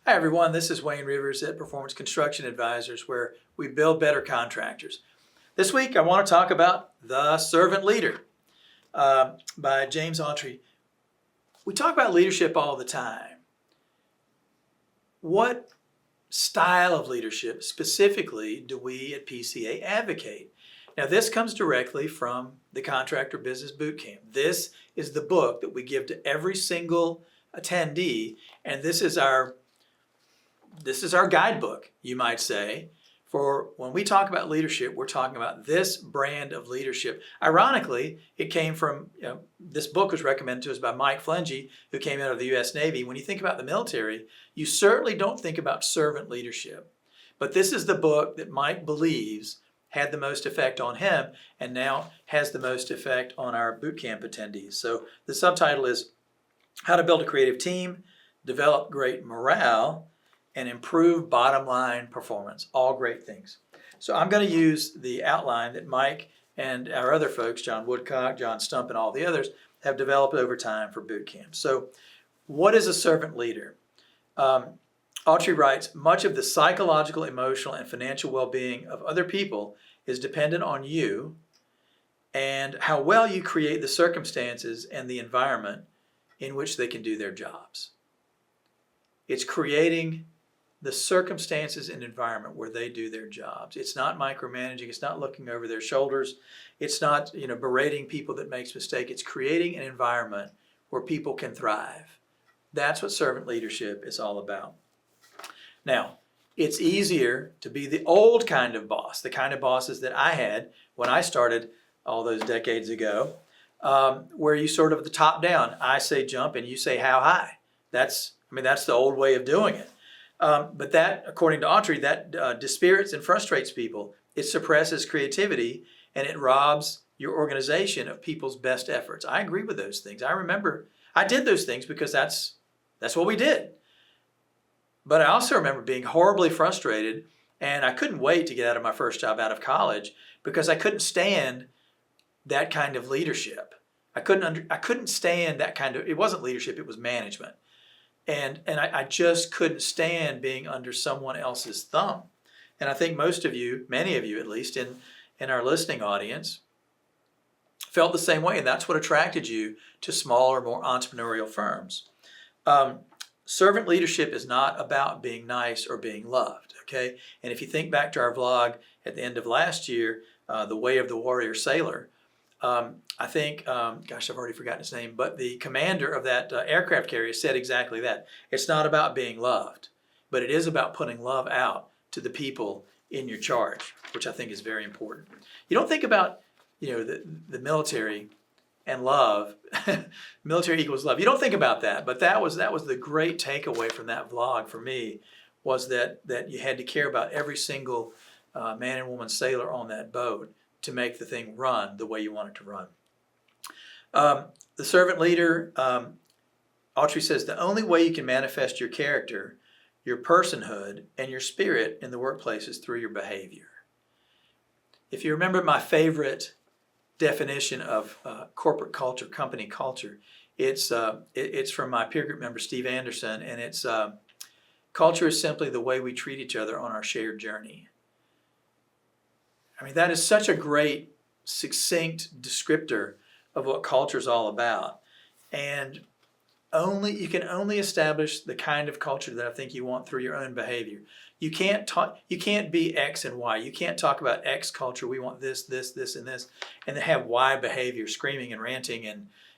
Hi everyone, this is Wayne Rivers at Performance Construction Advisors, where we build better contractors. This week I want to talk about The Servant Leader by James Autry. We talk about leadership all the time. What style of leadership specifically do we at PCA advocate? Now this comes directly from the Contractor Business Boot Camp. This is the book that we give to every single attendee, and this is our guidebook, you might say, for when we talk about leadership. We're talking about this brand of leadership. Ironically, it came from, this book was recommended to us by Mike Flengy, who came out of the U.S. Navy. When you think about the military, you certainly don't think about servant leadership. But this is the book that Mike believes had the most effect on him and now has the most effect on our boot camp attendees. So the subtitle is How to Build a Creative Team, Develop Great Morale, and improve bottom line performance. All great things. So I'm going to use the outline that Mike and our other folks, John Woodcock, John Stump, and all the others, have developed over time for boot camp. So what is a servant leader? Autry writes, much of the psychological, emotional, and financial well-being of other people is dependent on you and how well you create the circumstances and the environment in which they can do their jobs. It's creating the circumstances and environment where they do their jobs. It's not micromanaging. It's not looking over their shoulders. It's not, berating people that makes mistakes. It's creating an environment where people can thrive. That's what servant leadership is all about. Now, it's easier to be the old kind of boss, the kind of bosses that I had when I started all those decades ago, where you sort of the top down. I say jump and you say how high. That's the old way of doing it. But that, according to Autry, that dispirits and frustrates people. It suppresses creativity and it robs your organization of people's best efforts. I agree with those things. I remember I did those things because that's what we did. But I also remember being horribly frustrated, and I couldn't wait to get out of my first job out of college because I couldn't stand that kind of leadership. I couldn't stand that kind of, it wasn't leadership, it was management. And I just couldn't stand being under someone else's thumb. And I think most of you, many of you at least, in our listening audience, felt the same way, and that's what attracted you to smaller, more entrepreneurial firms. Servant leadership is not about being nice or being loved, okay? And if you think back to our vlog at the end of last year, The Way of the Warrior Sailor, I think, gosh, I've already forgotten his name, but the commander of that aircraft carrier said exactly that. It's not about being loved, but it is about putting love out to the people in your charge, which I think is very important. You don't think about, the military and love. Military equals love. You don't think about that, but that was the great takeaway from that vlog for me, was that you had to care about every single man and woman sailor on that boat to make the thing run the way you want it to run. The servant leader, Autry says, the only way you can manifest your character, your personhood, and your spirit in the workplace is through your behavior. If you remember my favorite definition of corporate culture, company culture, it's from my peer group member Steve Anderson, and it's culture is simply the way we treat each other on our shared journey. That is such a great, succinct descriptor of what culture is all about. And you can only establish the kind of culture that I think you want through your own behavior. You can't be X and Y. You can't talk about X culture, we want this, this, and this, and then have Y behavior, screaming and ranting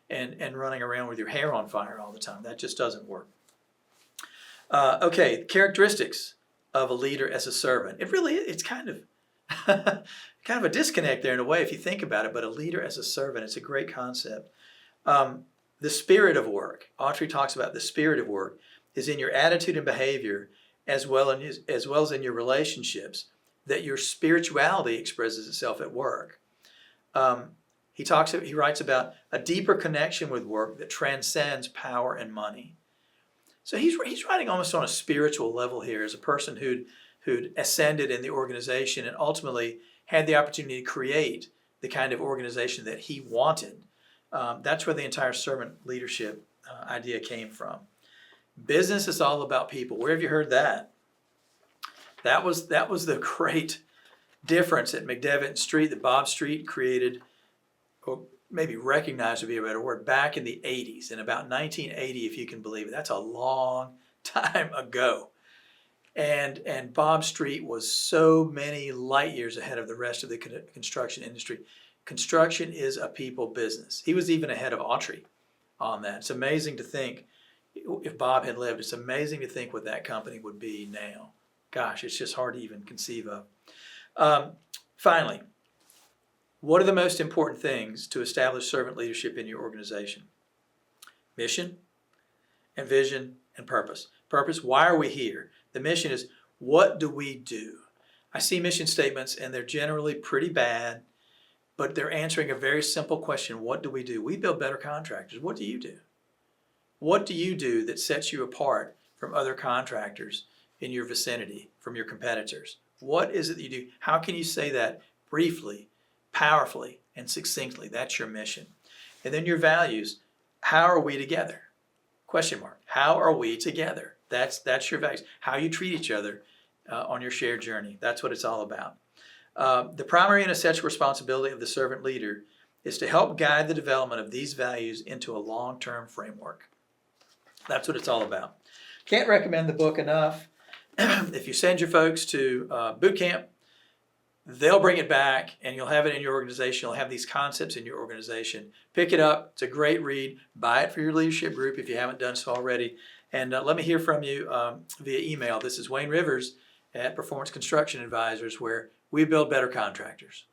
and running around with your hair on fire all the time. That just doesn't work. Okay, characteristics of a leader as a servant. It's kind of kind of a disconnect there in a way if you think about it, but a leader as a servant, it's a great concept. The spirit of work, Autry talks about the spirit of work is in your attitude and behavior as well as in your relationships, that your spirituality expresses itself at work. He writes about a deeper connection with work that transcends power and money. So he's writing almost on a spiritual level here as a person who'd ascended in the organization and ultimately had the opportunity to create the kind of organization that he wanted. That's where the entire servant leadership idea came from. Business is all about people. Where have you heard that? That was the great difference at McDevitt Street that Bob Street created, or maybe recognized would be a better word, back in the 80s, in about 1980, if you can believe it. That's a long time ago. And Bob Street was so many light years ahead of the rest of the construction industry. Construction is a people business. He was even ahead of Autry on that. It's amazing to think, if Bob had lived, it's amazing to think what that company would be now. Gosh, it's just hard to even conceive of. Finally, what are the most important things to establish servant leadership in your organization? Mission and vision and purpose. Purpose, why are we here? The mission is, what do we do? I see mission statements and they're generally pretty bad, but they're answering a very simple question. What do we do? We build better contractors. What do you do? What do you do that sets you apart from other contractors in your vicinity, from your competitors? What is it that you do? How can you say that briefly, powerfully, and succinctly? That's your mission. And then your values. How are we together? Question mark. How are we together? That's your values. How you treat each other on your shared journey. That's what it's all about. The primary and essential responsibility of the servant leader is to help guide the development of these values into a long-term framework. That's what it's all about. Can't recommend the book enough. If you send your folks to boot camp, they'll bring it back and you'll have it in your organization. You'll have these concepts in your organization. Pick it up. It's a great read. Buy it for your leadership group if you haven't done so already. And let me hear from you via email. This is Wayne Rivers at Performance Construction Advisors, where we build better contractors.